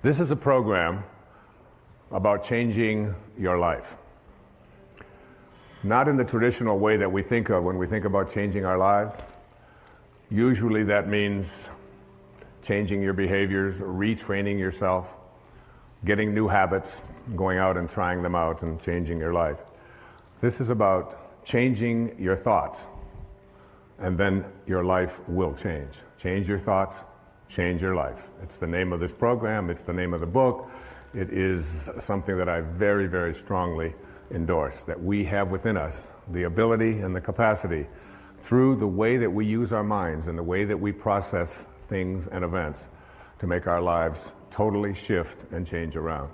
This is a program about changing your life. Not in the traditional way that we think of when we think about changing our lives. Usually that means changing your behaviors, retraining yourself, getting new habits, going out and trying them out and changing your life. This is about changing your thoughts, and then your life will change. Change your thoughts, change your life. It's the name of this program, it's the name of the book. It is something that I very, very strongly endorse, that we have within us the ability and the capacity through the way that we use our minds and the way that we process things and events to make our lives totally shift and change around.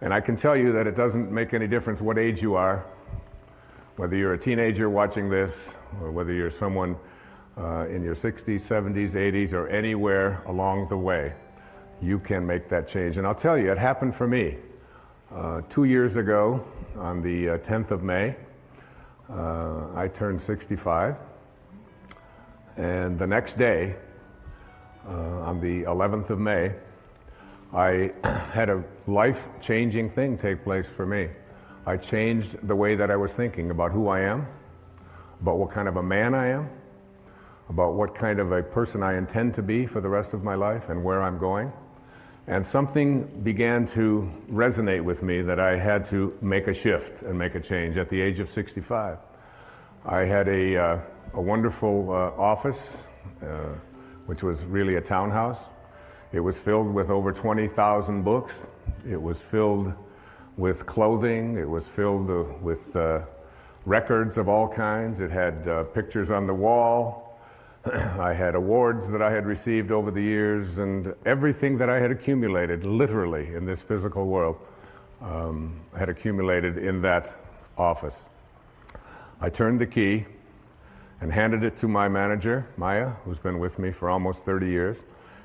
And I can tell you that it doesn't make any difference what age you are, whether you're a teenager watching this, or whether you're someone in your 60s, 70s, 80s, or anywhere along the way, you can make that change. And I'll tell you, it happened for me. 2 years ago, on the 10th of May, I turned 65. And the next day, on the 11th of May, I had a life-changing thing take place for me. I changed the way that I was thinking about who I am, about what kind of a man I am, about what kind of a person I intend to be for the rest of my life and where I'm going. And something began to resonate with me that I had to make a shift and make a change at the age of 65. I had a wonderful office, which was really a townhouse. It was filled with over 20,000 books. It was filled with clothing. It was filled with records of all kinds. It had pictures on the wall. I had awards that I had received over the years, and everything that I had accumulated, literally, in this physical world, had accumulated in that office. I turned the key and handed it to my manager, Maya, who's been with me for almost 30 years,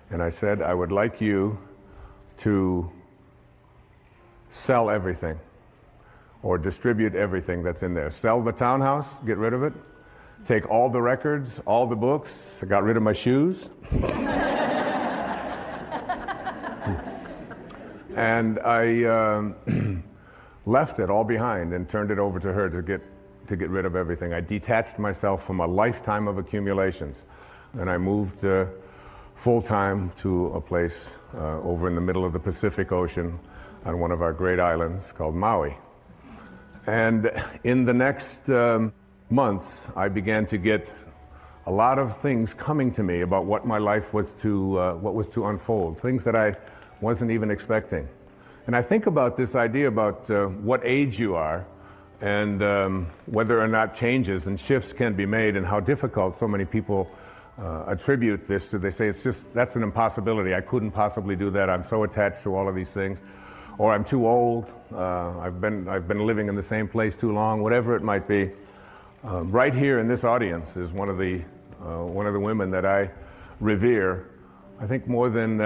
and I said, I would like you to sell everything or distribute everything that's in there. Sell the townhouse, get rid of it. Take all the records, all the books. I got rid of my shoes. And I left it all behind and turned it over to her to get rid of everything. I detached myself from a lifetime of accumulations, and I moved full-time to a place over in the middle of the Pacific Ocean on one of our great islands called Maui. And in the next months, I began to get a lot of things coming to me about what my life was to unfold, things that I wasn't even expecting. And I think about this idea about what age you are and whether or not changes and shifts can be made, and how difficult so many people attribute this to. They say, that's an impossibility. I couldn't possibly do that. I'm so attached to all of these things. Or I'm too old. I've been living in the same place too long, whatever it might be. Right here in this audience is one of the women that I revere. I think more than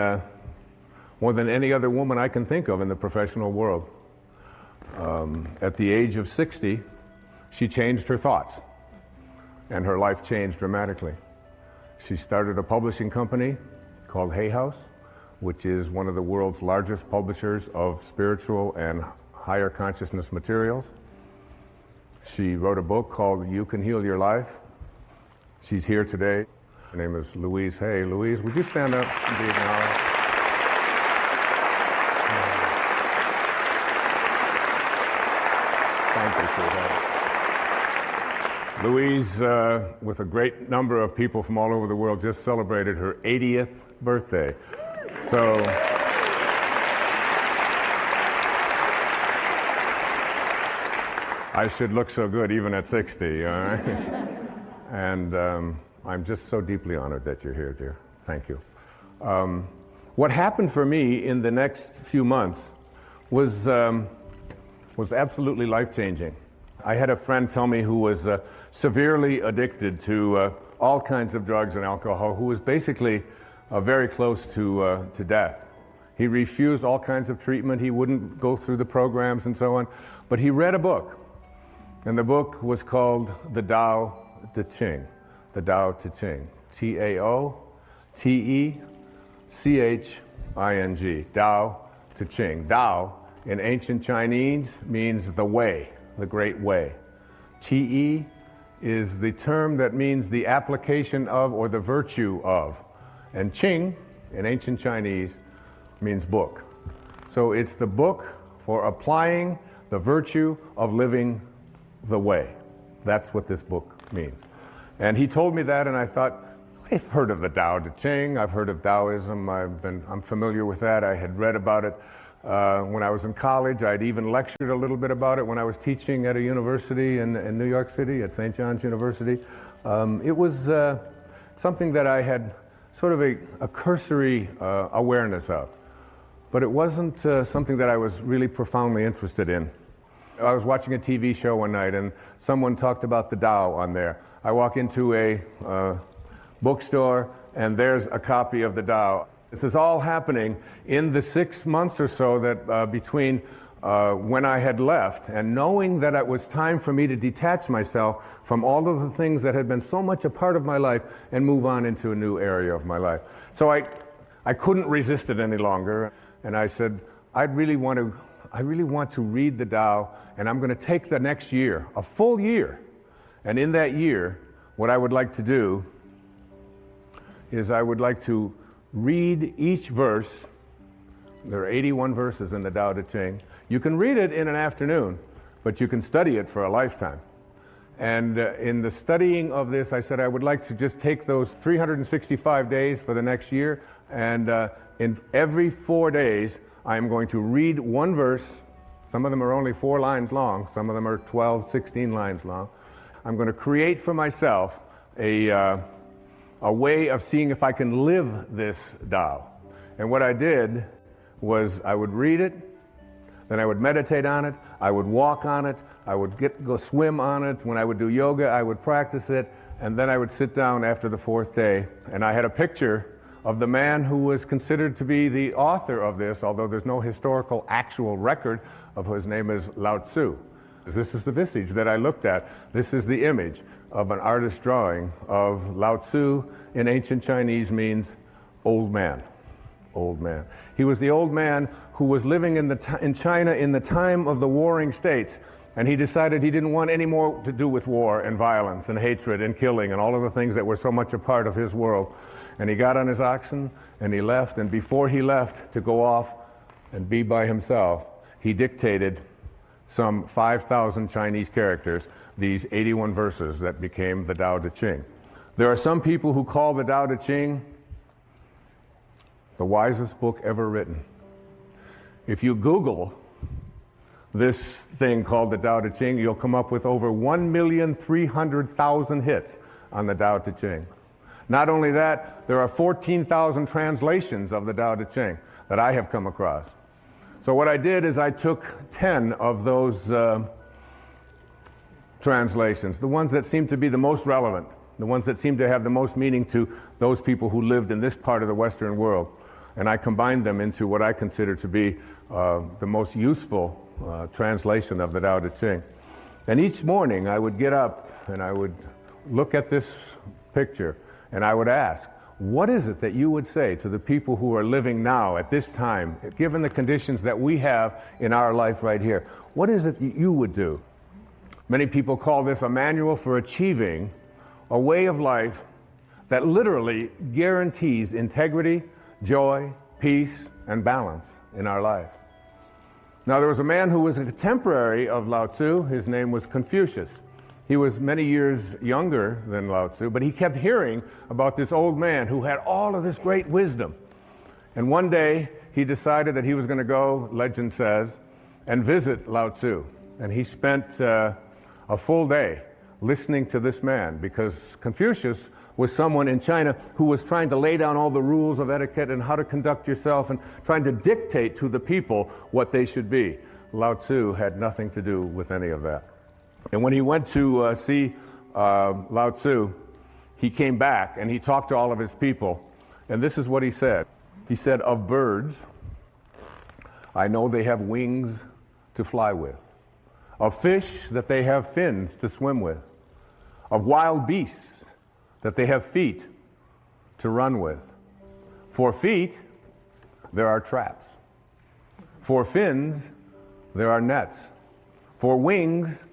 any other woman I can think of in the professional world. At the age of 60, she changed her thoughts, and her life changed dramatically. She started a publishing company called Hay House, which is one of the world's largest publishers of spiritual and higher consciousness materials. She wrote a book called You Can Heal Your Life. She's here today. Her name is Louise Hay. Louise, would you stand up and be acknowledged? Thank you, sweetheart. Louise, with a great number of people from all over the world, just celebrated her 80th birthday. So, I should look so good even at 60, all right? And I'm just so deeply honored that you're here, dear. Thank you. What happened for me in the next few months was absolutely life-changing. I had a friend tell me who was severely addicted to all kinds of drugs and alcohol, who was basically very close to death. He refused all kinds of treatment. He wouldn't go through the programs and so on. But he read a book, and the book was called The Tao Te Ching. The Tao Te Ching. T-A-O-T-E C-H-I-N-G, Tao Te Ching. Tao in ancient Chinese means the way, the great way. Qi is the term that means the application of or the virtue of. And Qing in ancient Chinese means book. So it's the book for applying the virtue of living the way. That's what this book means. And he told me that, and I thought, I've heard of the Tao Te Ching, I've heard of Taoism, I'm familiar with that. I had read about it when I was in college. I'd even lectured a little bit about it when I was teaching at a university in New York City, at St. John's University. It was something that I had sort of a cursory awareness of. But it wasn't something that I was really profoundly interested in. I was watching a TV show one night and someone talked about the Tao on there. I walk into a bookstore and there's a copy of the Tao. This is all happening in the 6 months or so that between when I had left and knowing that it was time for me to detach myself from all of the things that had been so much a part of my life and move on into a new area of my life. So I couldn't resist it any longer. And I said, I really want to read the Tao, and I'm going to take the next year, a full year. And in that year, what I would like to do is I would like to read each verse. There are 81 verses in the Tao Te Ching. You can read it in an afternoon, but you can study it for a lifetime. And in the studying of this, I said I would like to just take those 365 days for the next year, and in every 4 days, I'm going to read one verse. Some of them are only 4 lines long. Some of them are 12, 16 lines long. I'm going to create for myself a way of seeing if I can live this Tao. And what I did was I would read it, then I would meditate on it, I would walk on it, I would go swim on it. When I would do yoga, I would practice it, and then I would sit down after the 4th day, and I had a picture of the man who was considered to be the author of this, although there's no historical actual record of his name is Lao Tzu. This is the visage that I looked at. This is the image of an artist's drawing of Lao Tzu. In ancient Chinese means old man. Old man. He was the old man who was living in China in the time of the warring states, and he decided he didn't want any more to do with war and violence and hatred and killing and all of the things that were so much a part of his world. And he got on his oxen and he left, and before he left to go off and be by himself, he dictated some 5,000 Chinese characters, these 81 verses that became the Tao Te Ching. There are some people who call the Tao Te Ching the wisest book ever written. If you Google this thing called the Tao Te Ching, you'll come up with over 1,300,000 hits on the Tao Te Ching. Not only that, there are 14,000 translations of the Tao Te Ching that I have come across. So what I did is I took 10 of those translations, the ones that seem to be the most relevant, the ones that seem to have the most meaning to those people who lived in this part of the Western world, and I combined them into what I consider to be the most useful translation of the Tao Te Ching. And each morning I would get up and I would look at this picture and I would ask, what is it that you would say to the people who are living now at this time, given the conditions that we have in our life right here? What is it that you would do? Many people call this a manual for achieving a way of life that literally guarantees integrity, joy, peace, and balance in our life. Now, there was a man who was a contemporary of Lao Tzu. His name was Confucius. He was many years younger than Lao Tzu, but he kept hearing about this old man who had all of this great wisdom. And one day, he decided that he was going to go, legend says, and visit Lao Tzu. And he spent a full day listening to this man, because Confucius was someone in China who was trying to lay down all the rules of etiquette and how to conduct yourself and trying to dictate to the people what they should be. Lao Tzu had nothing to do with any of that. And when he went to see Lao Tzu, he came back and he talked to all of his people. And this is what he said. He said, "Of birds, I know they have wings to fly with. Of fish, that they have fins to swim with. Of wild beasts, that they have feet to run with. For feet, there are traps. For fins, there are nets. For wings,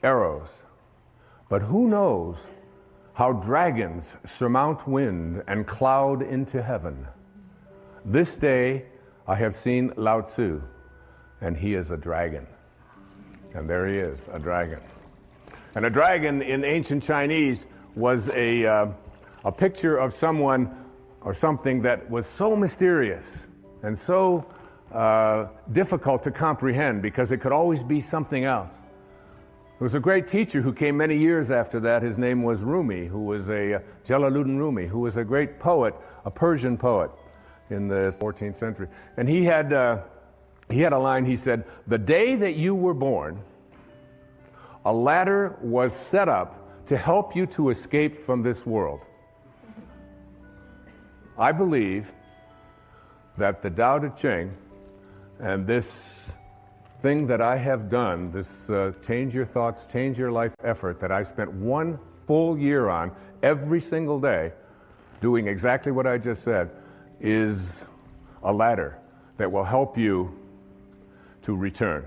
arrows. But who knows how dragons surmount wind and cloud into heaven? This day I have seen Lao Tzu, and he is a dragon. And there he is, a dragon. And a dragon in ancient Chinese was a picture of someone or something that was so mysterious and so difficult to comprehend because it could always be something else. There was a great teacher who came many years after that. His name was Rumi, who was Jalaluddin Rumi, who was a great poet, a Persian poet in the 14th century. And he had a line. He said, "The day that you were born, a ladder was set up to help you to escape from this world." I believe that the Tao Te Ching and this thing that I have done, this Change Your Thoughts, Change Your Life effort that I spent 1 full year on every single day, doing exactly what I just said, is a ladder that will help you to return.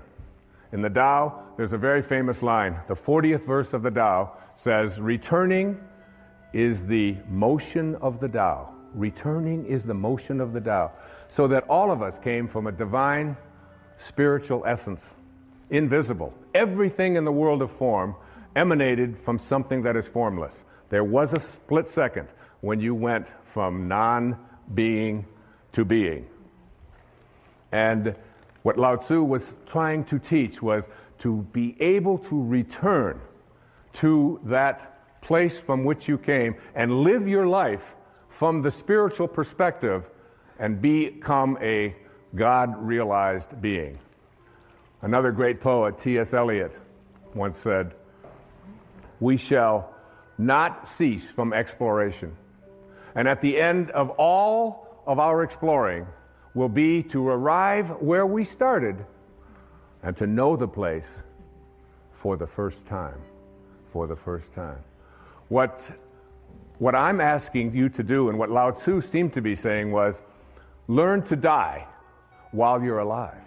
In the Tao, there's a very famous line. The 40th verse of the Tao says, "Returning is the motion of the Tao." Returning is the motion of the Tao. So that all of us came from a divine spiritual essence, invisible. Everything in the world of form emanated from something that is formless. There was a split second when you went from non-being to being. And what Lao Tzu was trying to teach was to be able to return to that place from which you came and live your life from the spiritual perspective and become a God-realized being. Another great poet, T.S. Eliot, once said, "We shall not cease from exploration. And at the end of all of our exploring will be to arrive where we started and to know the place for the first time." For the first time. What I'm asking you to do, and what Lao Tzu seemed to be saying, was learn to die while you're alive,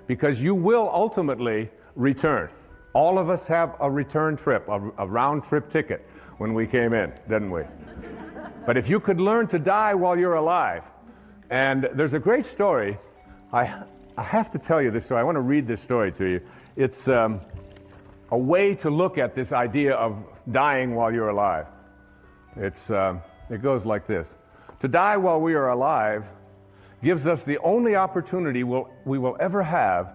because you will ultimately return. All of us have a return trip, a round trip ticket when we came in, didn't we? But if you could learn to die while you're alive, and there's a great story. I have to tell you this story. I want to read this story to you. It's a way to look at this idea of dying while you're alive. It goes like this. To die while we are alive gives us the only opportunity we will ever have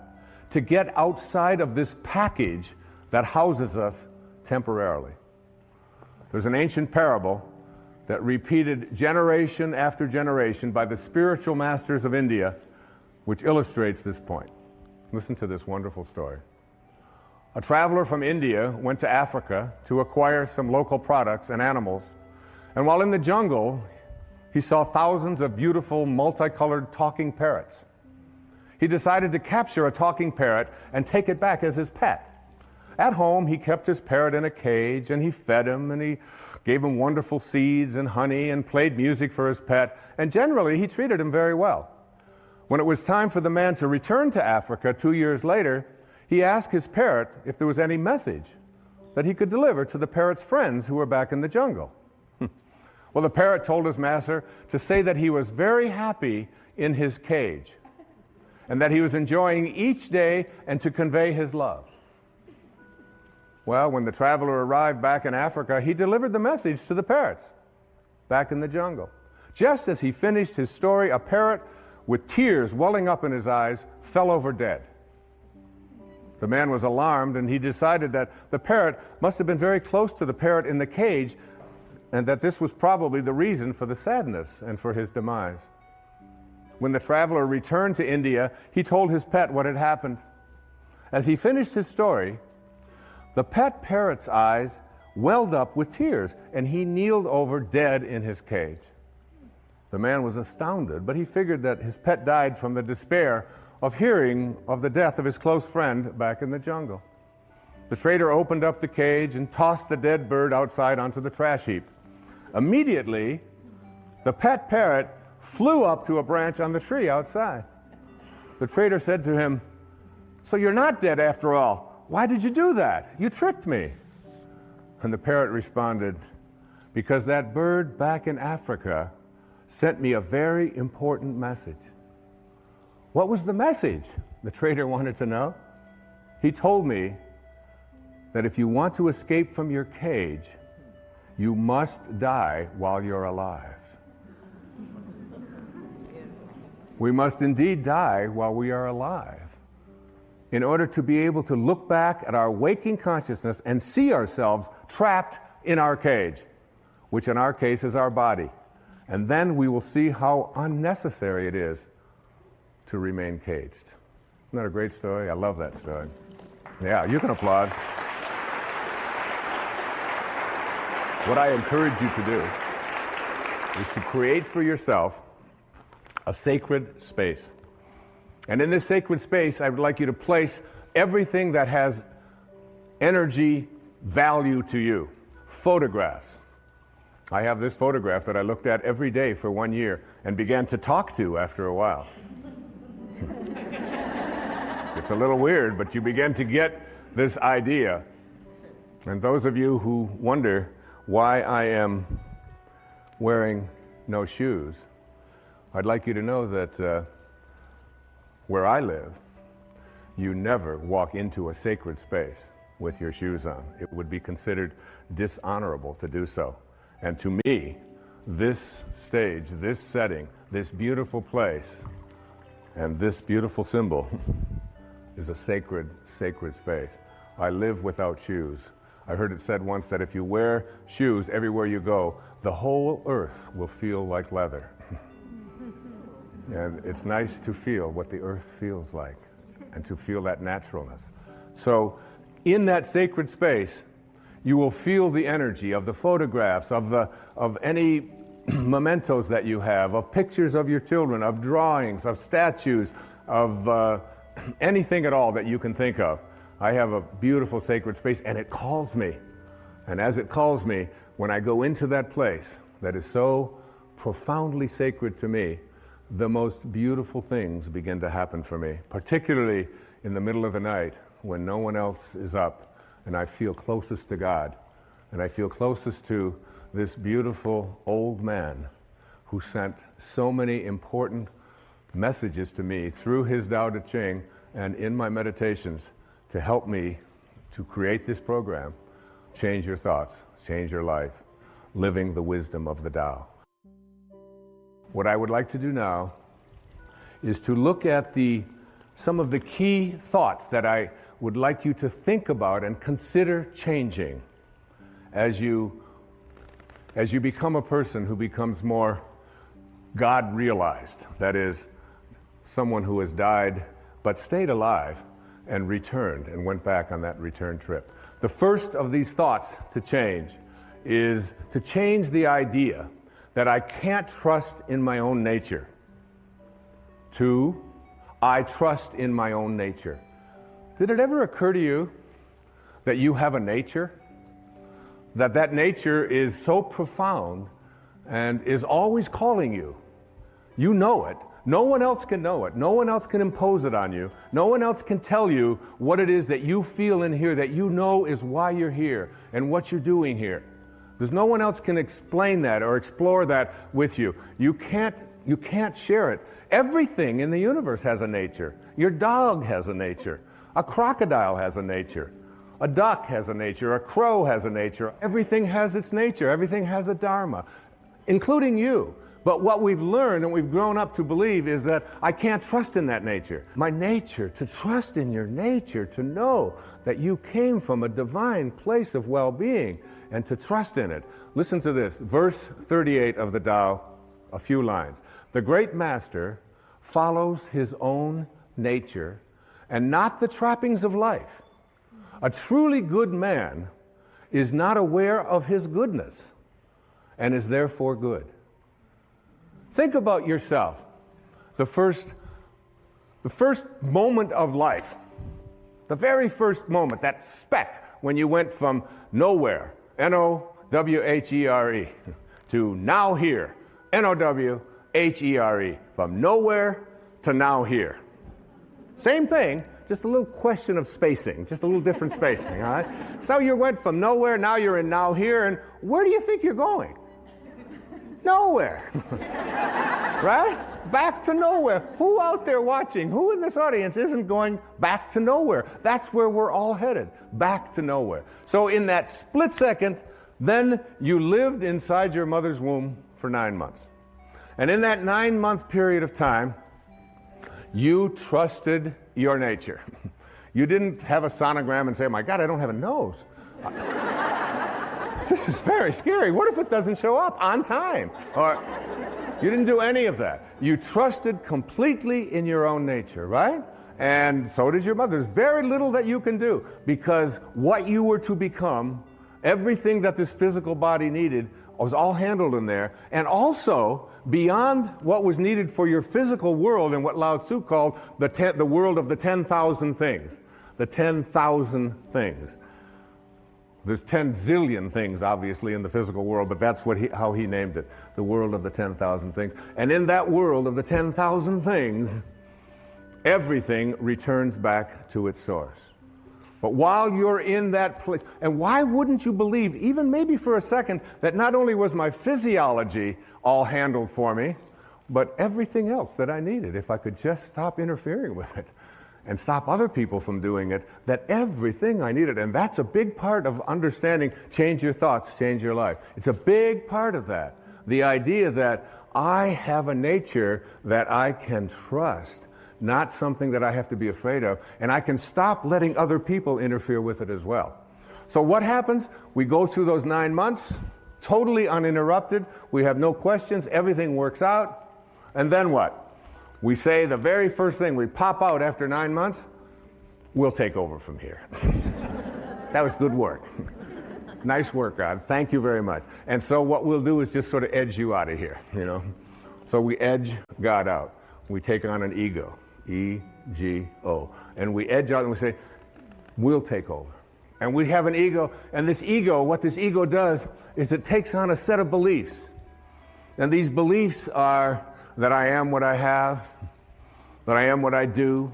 to get outside of this package that houses us temporarily. There's an ancient parable that repeated generation after generation by the spiritual masters of India, which illustrates this point. Listen to this wonderful story. A traveler from India went to Africa to acquire some local products and animals. And while in the jungle, he saw thousands of beautiful, multicolored talking parrots. He decided to capture a talking parrot and take it back as his pet. At home, he kept his parrot in a cage, and he fed him, and he gave him wonderful seeds and honey, and played music for his pet, and generally, he treated him very well. When it was time for the man to return to Africa 2 years later, he asked his parrot if there was any message that he could deliver to the parrot's friends who were back in the jungle. Well, the parrot told his master to say that he was very happy in his cage and that he was enjoying each day and to convey his love. Well, when the traveler arrived back in Africa, he delivered the message to the parrots back in the jungle. Just as he finished his story, a parrot with tears welling up in his eyes fell over dead. The man was alarmed, and he decided that the parrot must have been very close to the parrot in the cage, and that this was probably the reason for the sadness and for his demise. When the traveler returned to India, he told his pet what had happened. As he finished his story, the pet parrot's eyes welled up with tears, and he kneeled over dead in his cage. The man was astounded, but he figured that his pet died from the despair of hearing of the death of his close friend back in the jungle. The trader opened up the cage and tossed the dead bird outside onto the trash heap. Immediately, the pet parrot flew up to a branch on the tree outside. The trader said to him, "So you're not dead after all. Why did you do that? You tricked me." And the parrot responded, "Because that bird back in Africa sent me a very important message." What was the message? The trader wanted to know. He told me that if you want to escape from your cage, you must die while you're alive. We must indeed die while we are alive in order to be able to look back at our waking consciousness and see ourselves trapped in our cage, which in our case is our body. And then we will see how unnecessary it is to remain caged. Isn't that a great story? I love that story. Yeah, you can applaud. What I encourage you to do is to create for yourself a sacred space. And in this sacred space, I would like you to place everything that has energy value to you. Photographs. I have this photograph that I looked at every day for 1 year and began to talk to after a while. It's a little weird, but you begin to get this idea. And those of you who wonder why I am wearing no shoes, I'd like you to know that where I live, you never walk into a sacred space with your shoes on. It would be considered dishonorable to do so. And to me, this stage, this setting, this beautiful place, and this beautiful symbol is a sacred, sacred space. I live without shoes. I heard it said once that if you wear shoes everywhere you go, the whole earth will feel like leather. And it's nice to feel what the earth feels like and to feel that naturalness. So in that sacred space, you will feel the energy of the photographs, of any mementos that you have, of pictures of your children, of drawings, of statues, of anything at all that you can think of. I have a beautiful sacred space, and it calls me. And as it calls me, when I go into that place that is so profoundly sacred to me, the most beautiful things begin to happen for me, particularly in the middle of the night when no one else is up, and I feel closest to God, and I feel closest to this beautiful old man who sent so many important messages to me through his Tao Te Ching and in my meditations to help me to create this program, Change Your Thoughts, Change Your Life, Living the Wisdom of the Tao. What I would like to do now is to look at some of the key thoughts that I would like you to think about and consider changing as you become a person who becomes more God-realized. That is, someone who has died but stayed alive and returned and went back on that return trip. The first of these thoughts to change is to change the idea that I can't trust in my own nature to I trust in my own nature. Did it ever occur to you that you have a nature? That nature is so profound and is always calling you. You know it. No one else can know it. No one else can impose it on you. No one else can tell you what it is that you feel in here that you know is why you're here and what you're doing here. There's no one else can explain that or explore that with you. You can't share it. Everything in the universe has a nature. Your dog has a nature. A crocodile has a nature. A duck has a nature. A crow has a nature. Everything has its nature. Everything has a dharma, including you. But what we've learned and we've grown up to believe is that I can't trust in that nature. My nature, to trust in your nature, to know that you came from a divine place of well-being and to trust in it. Listen to this, verse 38 of the Tao, a few lines. The great master follows his own nature and not the trappings of life. A truly good man is not aware of his goodness and is therefore good. Think about yourself. The first moment of life, the very first moment, that speck when you went from nowhere, N-O-W-H-E-R-E, to now here, N-O-W-H-E-R-E. H-E-R-E, from nowhere to now here. Same thing, just a little question of spacing, just a little different spacing, all right? So you went from nowhere, now you're in now here, and where do you think you're going? Nowhere. Right? Back to nowhere. Who out there watching, who in this audience isn't going back to nowhere? That's where we're all headed, back to nowhere. So in that split second, then you lived inside your mother's womb for 9 months. And in that 9-month period of time, you trusted your nature. You didn't have a sonogram and say, my God, I don't have a nose. This is very scary. What if it doesn't show up on time? Or you didn't do any of that. You trusted completely in your own nature, right? And so did your mother. There's very little that you can do, because what you were to become, everything that this physical body needed, was all handled in there. And also, beyond what was needed for your physical world, and what Lao Tzu called the world of the 10,000 things. The 10,000 things. There's 10 zillion things, obviously, in the physical world, but that's how he named it, the world of the 10,000 things. And in that world of the 10,000 things, everything returns back to its source. But while you're in that place, and why wouldn't you believe, even maybe for a second, that not only was my physiology all handled for me, but everything else that I needed, if I could just stop interfering with it and stop other people from doing it, that everything I needed. And that's a big part of understanding change your thoughts, change your life. It's a big part of that. The idea that I have a nature that I can trust, not something that I have to be afraid of, and I can stop letting other people interfere with it as well. So what happens? We go through those 9 months, totally uninterrupted. We have no questions. Everything works out. And then what? We say the very first thing, we pop out after 9 months, we'll take over from here. That was good work. Nice work, God. Thank you very much. And so what we'll do is just sort of edge you out of here, you know. So we edge God out. We take on an ego, E-G-O. And we edge out and we say, we'll take over. And we have an ego, and this ego, what this ego does is it takes on a set of beliefs. And these beliefs are that I am what I have, that I am what I do,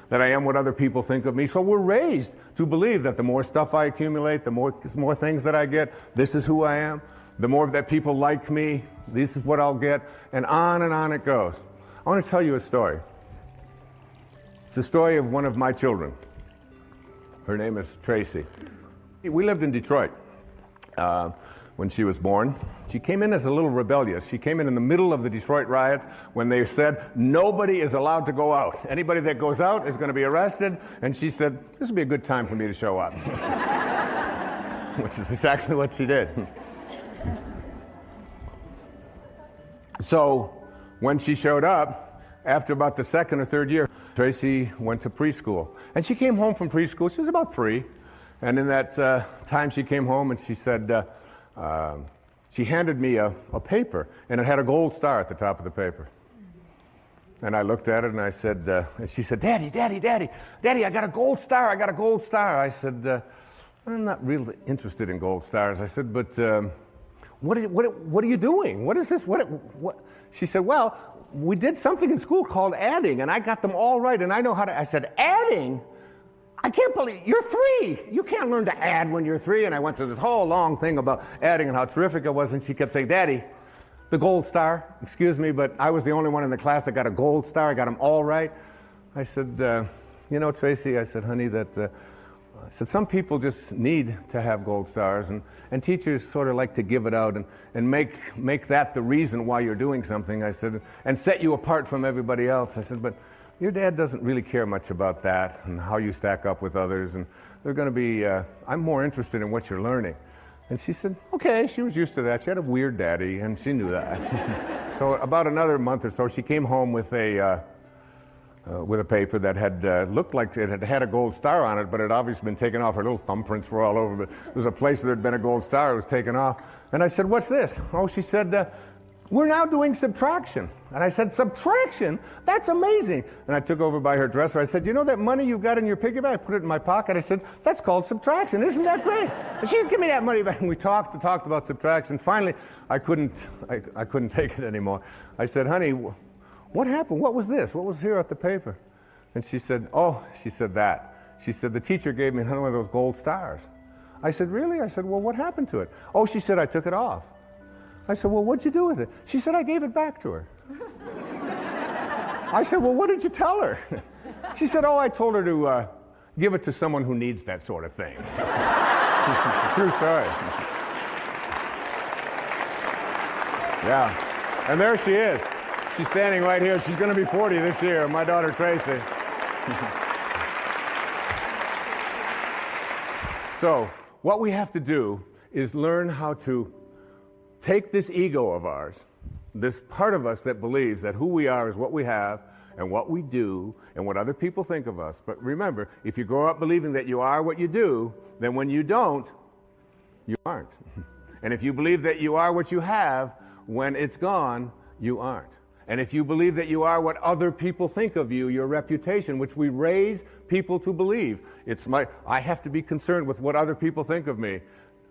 that I am what other people think of me. So we're raised to believe that the more stuff I accumulate, the more things that I get, this is who I am. The more that people like me, this is what I'll get, and on it goes. I want to tell you a story. It's a story of one of my children. Her name is Tracy. We lived in Detroit when she was born. She came in as a little rebellious. She came in the middle of the Detroit riots when they said nobody is allowed to go out. Anybody that goes out is going to be arrested. And she said, this would be a good time for me to show up. Which is exactly what she did. So when she showed up, after about the second or third year, Tracy went to preschool. And she came home from preschool. She was about 3. And in that time she came home and she said, she handed me a paper, and it had a gold star at the top of the paper. And I looked at it and I said, and she said, Daddy, I got a gold star, I said, I'm not really interested in gold stars. I said, but what are you doing? What is this? What? She said, well, we did something in school called adding, and I got them all right, and I know how to. I said, adding? I can't believe, you're 3. You can't learn to add when you're 3. And I went through this whole long thing about adding and how terrific it was, and she kept saying, Daddy, the gold star, excuse me, but I was the only one in the class that got a gold star. I got them all right. I said, you know, Tracy, I said, honey, I said, some people just need to have gold stars, and teachers sort of like to give it out and make that the reason why you're doing something, I said, and set you apart from everybody else. I said, but your dad doesn't really care much about that and how you stack up with others, and they're going to be, I'm more interested in what you're learning. And she said, okay, she was used to that. She had a weird daddy, and she knew that. So about another month or so, she came home with a paper that had looked like it had a gold star on it, but it had obviously been taken off. Her little thumbprints were all over, but there was a place where there had been a gold star. It was taken off. And I said, what's this? Oh, she said, we're now doing subtraction. And I said, subtraction? That's amazing. And I took over by her dresser. I said, you know that money you've got in your piggy bank? I put it in my pocket. I said, that's called subtraction. Isn't that great? And she said, give me that money back. And we talked about subtraction. Finally, I couldn't take it anymore. I said, honey, what happened? What was this? What was here at the paper? And she said, that. She said, the teacher gave me one of those gold stars. I said, really? I said, well, what happened to it? Oh, she said, I took it off. I said, well, what'd you do with it? She said, I gave it back to her. I said, well, what did you tell her? She said, oh, I told her to give it to someone who needs that sort of thing. True story. Yeah. And there she is. She's standing right here. She's going to be 40 this year, my daughter Tracy. So, what we have to do is learn how to take this ego of ours, this part of us that believes that who we are is what we have and what we do and what other people think of us. But remember, if you grow up believing that you are what you do, then when you don't, you aren't. And if you believe that you are what you have, when it's gone, you aren't. And if you believe that you are what other people think of you, your reputation, which we raise people to believe, I have to be concerned with what other people think of me.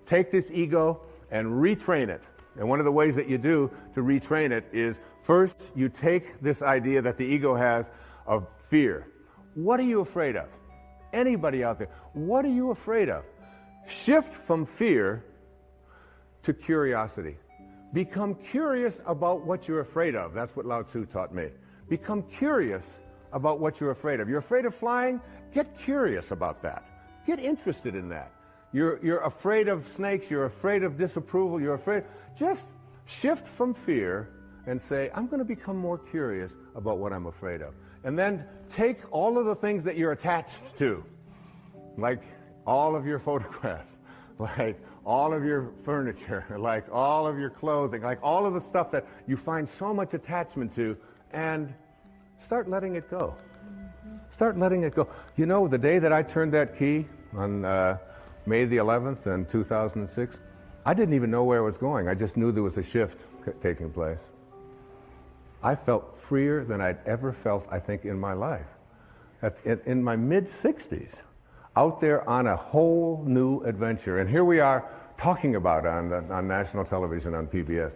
Take this ego and retrain it. And one of the ways that you do to retrain it is, first, you take this idea that the ego has of fear. What are you afraid of? Anybody out there, what are you afraid of? Shift from fear to curiosity. Become curious about what you're afraid of. That's what Lao Tzu taught me. Become curious about what you're afraid of. You're afraid of flying? Get curious about that. Get interested in that. You're afraid of snakes, you're afraid of disapproval, you're afraid. Just shift from fear and say, I'm going to become more curious about what I'm afraid of. And then take all of the things that you're attached to, like all of your photographs, like all of your furniture, like all of your clothing, like all of the stuff that you find so much attachment to, and start letting it go. Start letting it go. You know, the day that I turned that key on May the 11th in 2006, I didn't even know where it was going. I just knew there was a shift taking place. I felt freer than I'd ever felt, I think, in my life. In my mid-60s, out there on a whole new adventure. And here we are talking about it on national television, on PBS.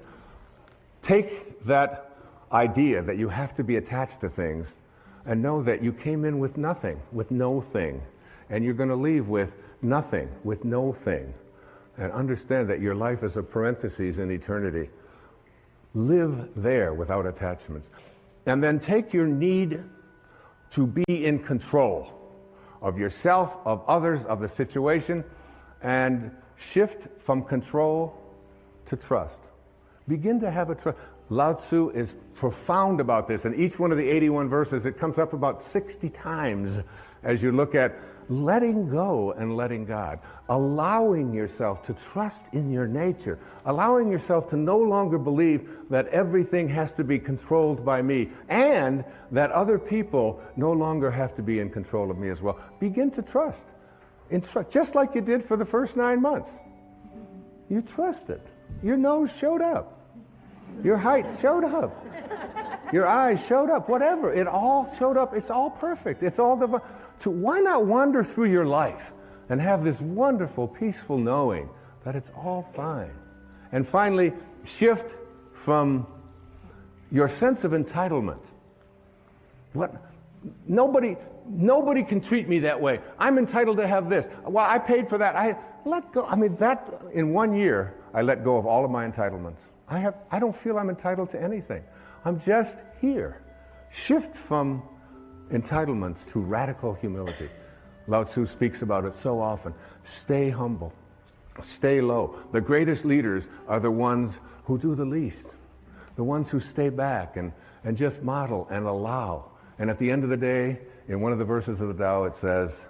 Take that idea that you have to be attached to things and know that you came in with nothing, with no thing. And you're going to leave with nothing, with no thing. And understand that your life is a parenthesis in eternity. Live there without attachments. And then take your need to be in control of yourself, of others, of the situation, and shift from control to trust. Begin to have a trust. Lao Tzu is profound about this. In each one of the 81 verses, it comes up about 60 times as you look at letting go and letting God, allowing yourself to trust in your nature, allowing yourself to no longer believe that everything has to be controlled by me, and that other people no longer have to be in control of me as well. Begin to trust. Just like you did for the first 9 months. You trusted. Your nose showed up. Your height showed up. Your eyes showed up. Whatever. It all showed up. It's all perfect. It's all divine. So why not wander through your life and have this wonderful, peaceful knowing that it's all fine? And finally, shift from your sense of entitlement. Nobody can treat me that way. I'm entitled to have this. Well, I paid for that. I let go. I mean, that in 1 year, I let go of all of my entitlements. I don't feel I'm entitled to anything. I'm just here. Shift from entitlements to radical humility. Lao Tzu speaks about it so often. Stay humble. Stay low. The greatest leaders are the ones who do the least. The ones who stay back and just model and allow. And at the end of the day, in one of the verses of the Tao, it says,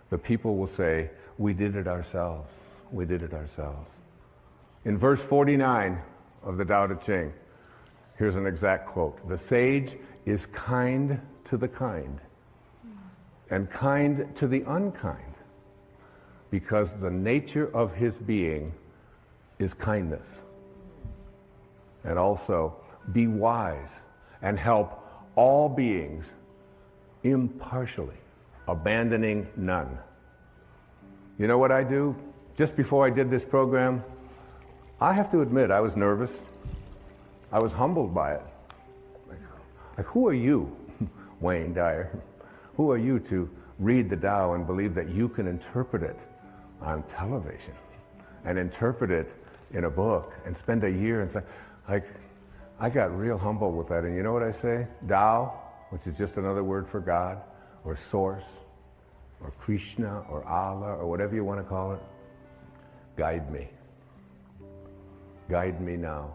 the people will say, we did it ourselves. We did it ourselves. In verse 49 of the Tao Te Ching, here's an exact quote. The sage is kind to the kind and kind to the unkind because the nature of his being is kindness. and also be wise and help all beings impartially, abandoning none. You know what I do? Just before I did this program, I have to admit I was nervous. I was humbled by it. Like, who are you, Wayne Dyer? Who are you to read the Tao and believe that you can interpret it on television and interpret it in a book and spend a year and say, like, I got real humble with that. And you know what I say? Tao, which is just another word for God or source or Krishna or Allah or whatever you want to call it, guide me. Guide me now.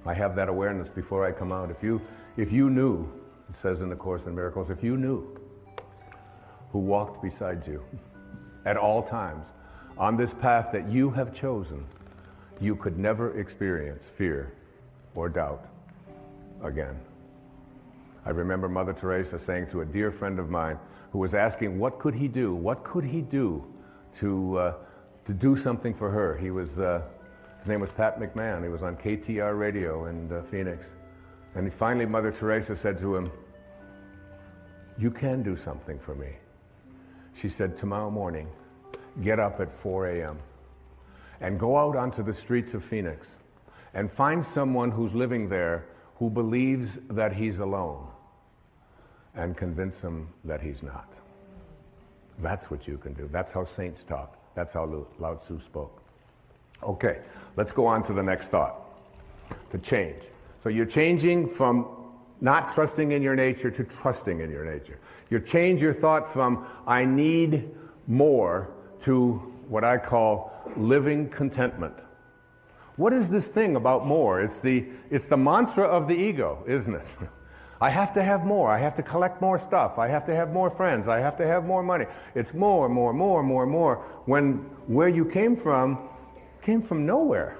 I have that awareness before I come out. If you knew, it says in the Course in Miracles, if you knew who walked beside you at all times on this path that you have chosen, you could never experience fear or doubt again. I remember Mother Teresa saying to a dear friend of mine who was asking what could he do to do something for her. His name was Pat McMahon. He was on KTR radio in Phoenix. And finally Mother Teresa said to him, you can do something for me. She said, tomorrow morning, get up at 4 a.m. and go out onto the streets of Phoenix and find someone who's living there who believes that he's alone and convince him that he's not. That's what you can do. That's how saints talk. That's how Lao Tzu spoke. Okay, let's go on to the next thought, to change. So you're changing from not trusting in your nature to trusting in your nature. You change your thought from I need more to what I call living contentment. What is this thing about more? It's the mantra of the ego, isn't it? I have to have more. I have to collect more stuff. I have to have more friends. I have to have more money. It's more, when where you came from nowhere.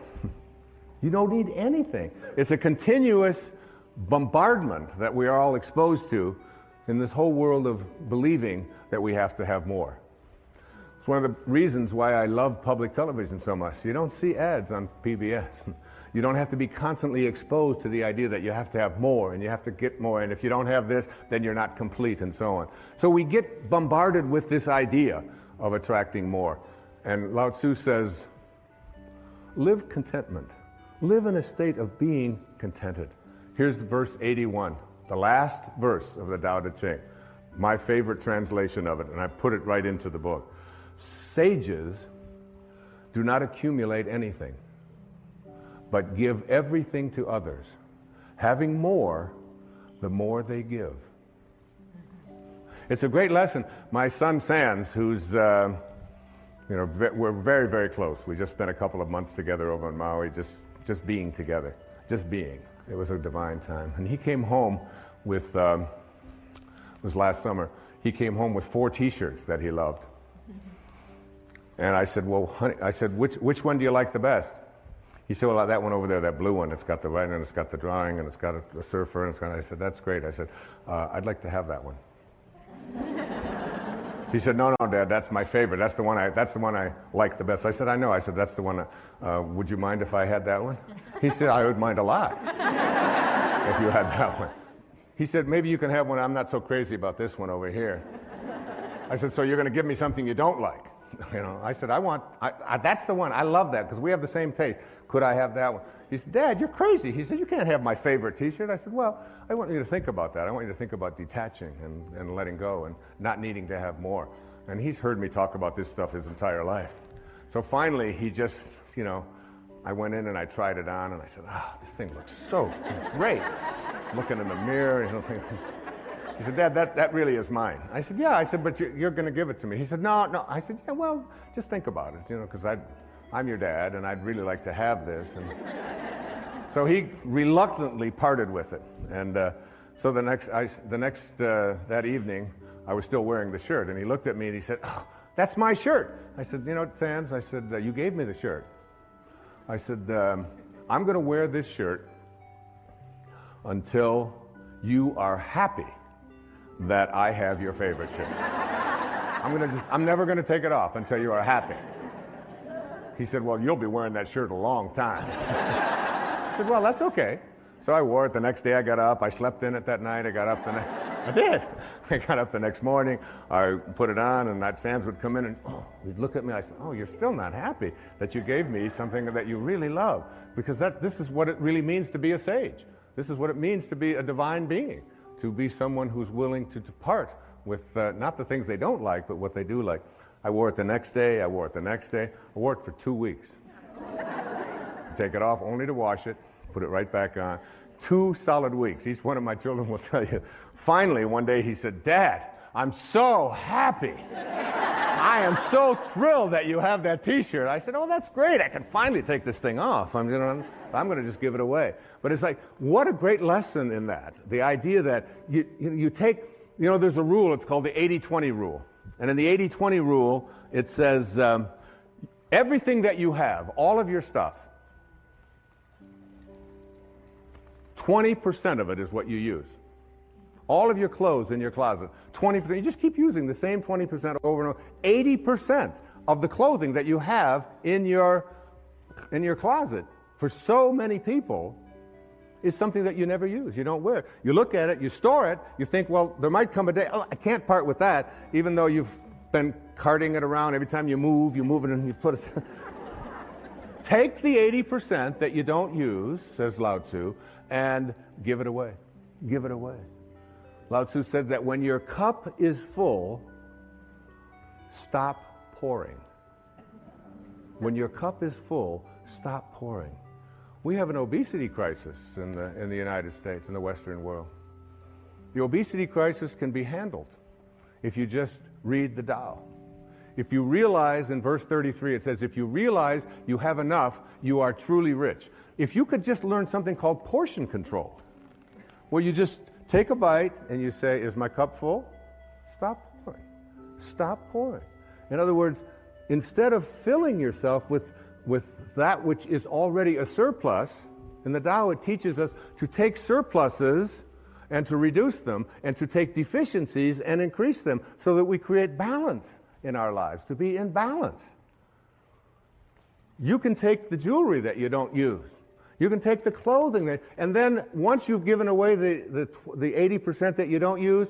You don't need anything. It's a continuous bombardment that we are all exposed to in this whole world of believing that we have to have more. It's one of the reasons why I love public television so much. You don't see ads on PBS. You don't have to be constantly exposed to the idea that you have to have more and you have to get more, and if you don't have this, then you're not complete, and so on. So we get bombarded with this idea of attracting more. And Lao Tzu says, live contentment. Live in a state of being contented. Here's verse 81, the last verse of the Tao Te Ching, my favorite translation of it, and I put it right into the book. Sages do not accumulate anything, but give everything to others. Having more, the more they give. It's a great lesson. My son Sands, who's, we're very, very close. We just spent a couple of months together over in Maui, just being together, just being. It was a divine time. And he came home with, it was last summer, he came home with 4 t-shirts that he loved. And I said, well, honey, which one do you like the best? He said, well, that one over there, that blue one, it's got the writing and it's got the drawing and it's got a surfer and it's got, I said, that's great. I said, I'd like to have that one. He said, no, Dad, that's my favorite. That's the one I like the best. I said, I know. I said, that's the one. Would you mind if I had that one? He said, I would mind a lot if you had that one. He said, maybe you can have one. I'm not so crazy about this one over here. I said, so you're going to give me something you don't like? I said, that's the one. I love that because we have the same taste. Could I have that one? He said, Dad, you're crazy. He said, you can't have my favorite t-shirt. I said, well, I want you to think about that. I want you to think about detaching and letting go and not needing to have more. And he's heard me talk about this stuff his entire life. So finally, he just, I went in and I tried it on and I said, this thing looks so great. Looking in the mirror, he said, Dad, that really is mine. I said, yeah. I said, but you're going to give it to me. He said, no. I said, yeah, well, just think about it, because I'm your dad and I'd really like to have this. And so he reluctantly parted with it. And so that evening, I was still wearing the shirt. And he looked at me and he said, oh, that's my shirt. I said, Sands, I said, you gave me the shirt. I said, I'm going to wear this shirt until you are happy that I have your favorite shirt. I'm never going to take it off until you are happy. He said, well, you'll be wearing that shirt a long time. said, well, that's okay. So I wore it. The next day I got up. I slept in it that night. I got up the next. I did. I got up the next morning. I put it on, and that Sands would come in and he'd look at me. I said, "Oh, you're still not happy that you gave me something that you really love, because this is what it really means to be a sage. This is what it means to be a divine being, to be someone who's willing to depart with not the things they don't like, but what they do like." I wore it the next day. I wore it the next day. I wore it for 2 weeks. Take it off only to wash it. Put it right back on. 2 solid weeks. Each one of my children will tell you. Finally, one day he said, "Dad, I'm so happy. I am so thrilled that you have that T-shirt." I said, "Oh, that's great. I can finally take this thing off. I'm going to just give it away." But it's like, what a great lesson in that. The idea that you take, there's a rule. It's called the 80-20 rule. And in the 80-20 rule, it says everything that you have, all of your stuff, 20% of it is what you use. All of your clothes in your closet, 20%. You just keep using the same 20% over and over. 80% of the clothing that you have in your closet for so many people is something that you never use. You don't wear. You look at it, you store it, you think, well, there might come a day, I can't part with that, even though you've been carting it around. Every time you move it and you put it. Take the 80% that you don't use, says Lao Tzu, and give it away. Give it away. Lao Tzu said that when your cup is full, stop pouring. When your cup is full, stop pouring. We have an obesity crisis in the United States, in the Western world. The obesity crisis can be handled if you just read the Tao. If you realize, in verse 33, it says, if you realize you have enough, you are truly rich. If you could just learn something called portion control, where you just take a bite and you say, is my cup full? Stop pouring. Stop pouring. In other words, instead of filling yourself with that which is already a surplus, in the Tao it teaches us to take surpluses and to reduce them, and to take deficiencies and increase them, so that we create balance in our lives, to be in balance. You can take the jewelry that you don't use. You can take the clothing and then once you've given away the 80% that you don't use,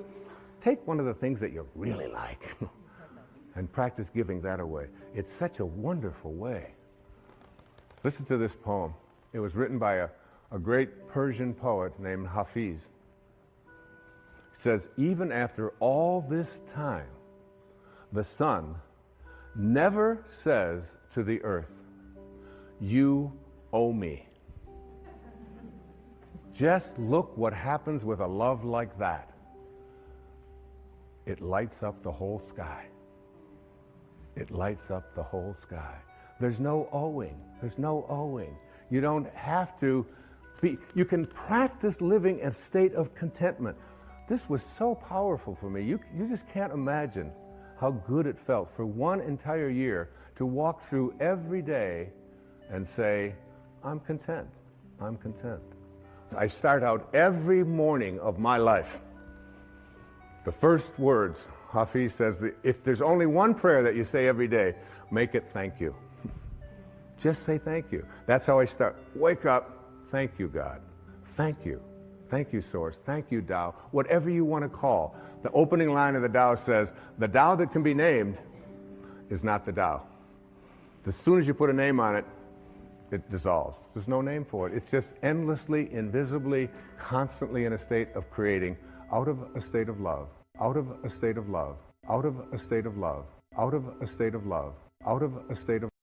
take one of the things that you really like and practice giving that away. It's such a wonderful way. Listen to this poem. It was written by a great Persian poet named Hafiz. It says, even after all this time, the sun never says to the earth, you owe me. Just look what happens with a love like that. It lights up the whole sky. It lights up the whole sky. There's no owing. There's no owing. You don't have to be, you can practice living a state of contentment. This was so powerful for me. You just can't imagine how good it felt for one entire year to walk through every day and say, I'm content. I'm content. I start out every morning of my life. The first words, Hafiz says, if there's only one prayer that you say every day, make it thank you. Just say thank you. That's how I start. Wake up, thank you, God. Thank you. Thank you, Source. Thank you, Tao. Whatever you want to call. The opening line of the Tao says, the Tao that can be named is not the Tao. As soon as you put a name on it, it dissolves. There's no name for it. It's just endlessly, invisibly, constantly in a state of creating out of a state of love, out of a state of love, out of a state of love, out of a state of love, out of a state of